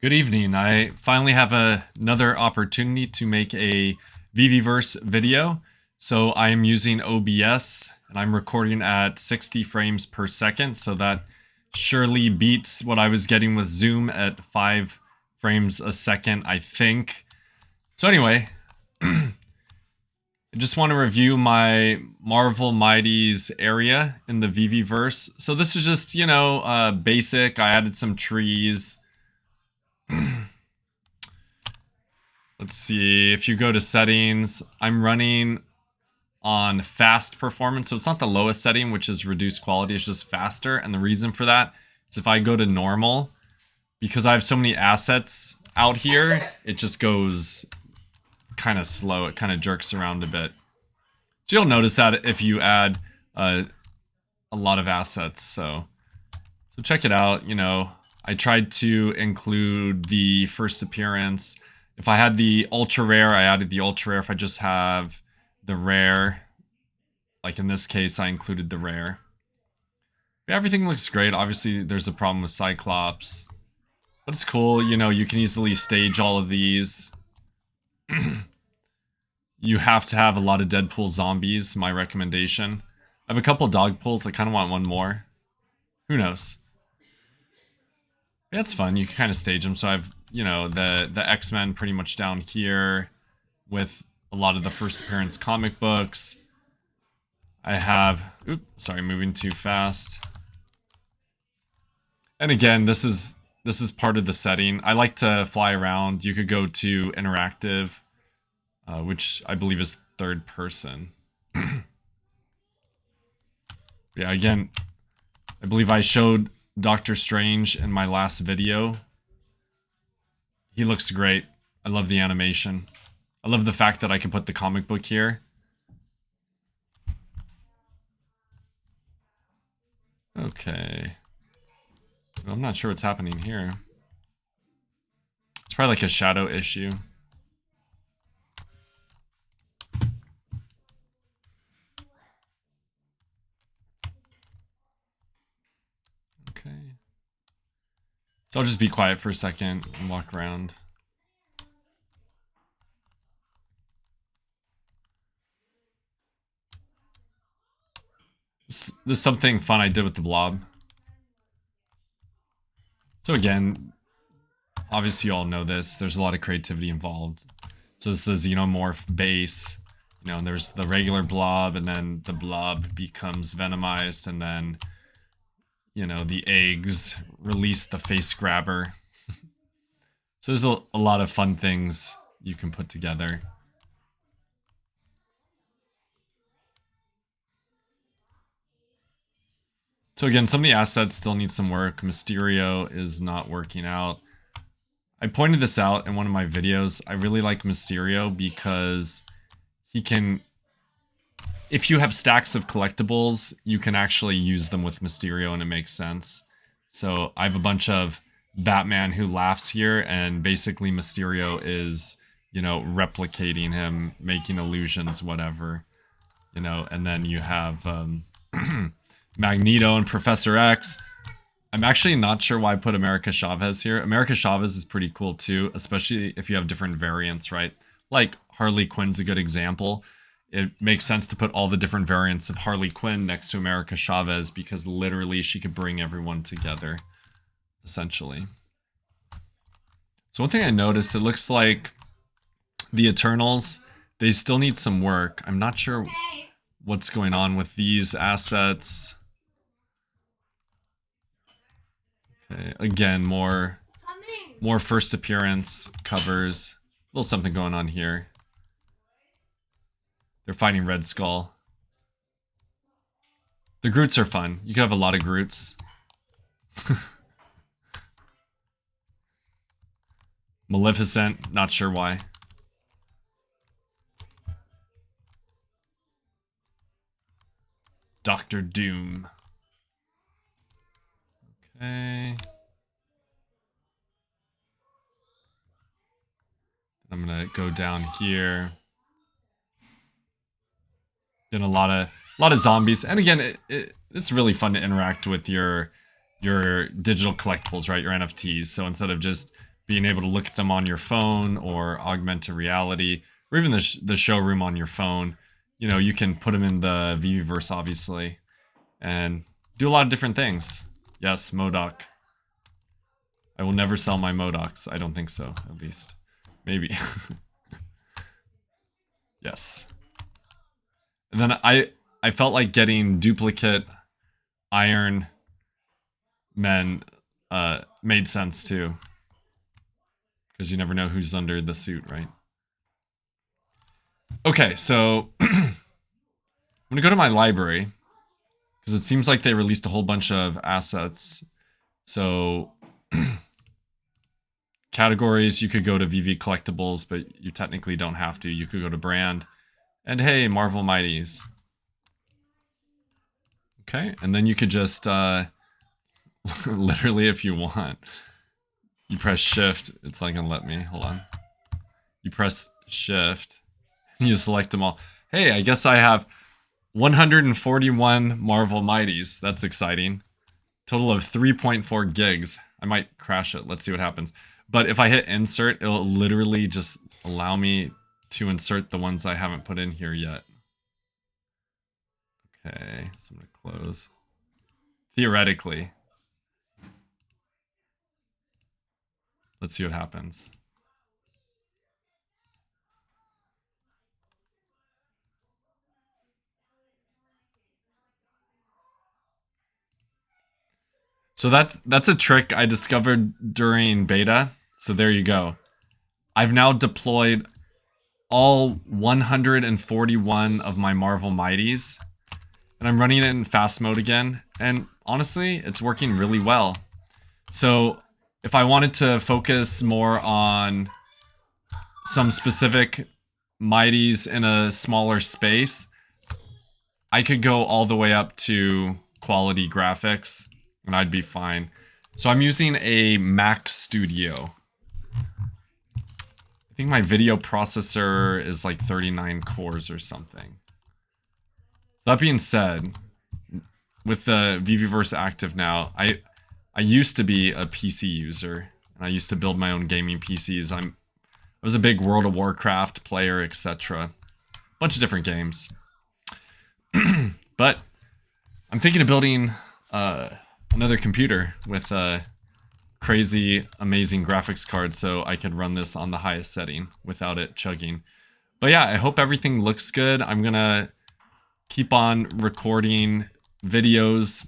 Good evening. I finally have another opportunity to make a VeVeVerse video. So I am using OBS and I'm recording at 60 frames per second. So that surely beats what I was getting with Zoom at 5 frames a second, I think. So anyway, I just want to review my Marvel Mighty's area in the VeVeVerse. So this is just, basic. I added some trees. Let's see, if you go to settings, I'm running on fast performance. So it's not the lowest setting, which is reduced quality, it's just faster. And the reason for that is if I go to normal, because I have so many assets out here, it just goes kind of slow. It kind of jerks around a bit. So you'll notice that if you add a lot of assets. So check it out. I tried to include the first appearance. If I had the ultra rare, I added the ultra rare. If I just have the rare, like in this case, I included the rare. Everything looks great. Obviously, there's a problem with Cyclops, but it's cool. You can easily stage all of these. You have to have a lot of Deadpool zombies, my recommendation. I have a couple dog pools. I kind of want one more. Who knows? Yeah, it's fun. You can kind of stage them. So I've, the X-Men pretty much down here with a lot of the first appearance comic books. I have, moving too fast. And again, this is part of the setting. I like to fly around. You could go to interactive, which I believe is third person. Yeah, again, I believe I showed Doctor Strange in my last video. He looks great. I love the animation. I love the fact that I can put the comic book here. Okay. I'm not sure what's happening here. It's probably like a shadow issue. Okay. So I'll just be quiet for a second and walk around. This is something fun I did with the blob. So again, obviously you all know this. There's a lot of creativity involved. So this is the xenomorph base. And there's the regular blob, and then the blob becomes venomized, and then the eggs release the face grabber. So there's a lot of fun things you can put together. So again, some of the assets still need some work. Mysterio is not working out. I pointed this out in one of my videos. I really like Mysterio because he can... If you have stacks of collectibles, you can actually use them with Mysterio and it makes sense. So I have a bunch of Batman who laughs here, and basically Mysterio is, replicating him, making illusions, whatever. And then you have Magneto and Professor X. I'm actually not sure why I put America Chavez here. America Chavez is pretty cool too, especially if you have different variants, right? Like Harley Quinn's a good example. It makes sense to put all the different variants of Harley Quinn next to America Chavez because literally she could bring everyone together, essentially. So one thing I noticed, it looks like the Eternals, they still need some work. I'm not sure what's going on with these assets. Okay, again, more first appearance covers. A little something going on here. They're fighting Red Skull. The Groots are fun. You can have a lot of Groots. Maleficent, not sure why. Doctor Doom. Okay. I'm gonna go down here. Then a lot of zombies, and again, it's really fun to interact with your digital collectibles, right? Your NFTs. So instead of just being able to look at them on your phone or augmented reality, or even the showroom on your phone. You know, you can put them in the VeVeVerse, obviously, and do a lot of different things. Yes, MODOK. I will never sell my MODOKs. I don't think so, at least. Maybe. Yes. And then I felt like getting duplicate Iron Men made sense too. Because you never know who's under the suit, right? Okay, so I'm gonna go to my library because it seems like they released a whole bunch of assets. So categories, you could go to VV Collectibles, but you technically don't have to. You could go to Brand, and hey, Marvel Mighties. Okay, and then you could just literally, if you want, you press Shift. It's not gonna let me. Hold on. You press Shift. You select them all. Hey, I guess I have 141 Marvel Mighties. That's exciting. Total of 3.4 gigs. I might crash it. Let's see what happens. But if I hit insert, it'll literally just allow me to insert the ones I haven't put in here yet. Okay, so I'm gonna close. Theoretically. Let's see what happens. So that's a trick I discovered during beta. So there you go. I've now deployed all 141 of my Marvel Mighties. And I'm running it in fast mode again. And honestly, it's working really well. So if I wanted to focus more on some specific Mighties in a smaller space, I could go all the way up to quality graphics and I'd be fine. So I'm using a Mac Studio. I think my video processor is like 39 cores or something. That being said, with the VeVeVerse active now, I used to be a PC user. And I used to build my own gaming PCs. I was a big World of Warcraft player, etc. Bunch of different games. But I'm thinking of building another computer with a crazy, amazing graphics card so I could run this on the highest setting without it chugging. But yeah, I hope everything looks good. I'm gonna keep on recording videos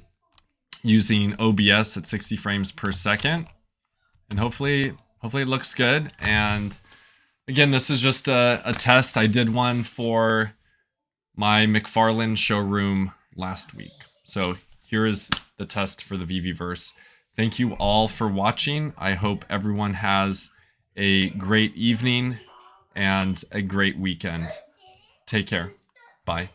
using OBS at 60 frames per second. And hopefully it looks good. And again, this is just a test. I did one for my McFarlane showroom last week. So here is the test for the VeVeVerse. Thank you all for watching. I hope everyone has a great evening and a great weekend. Take care. Bye.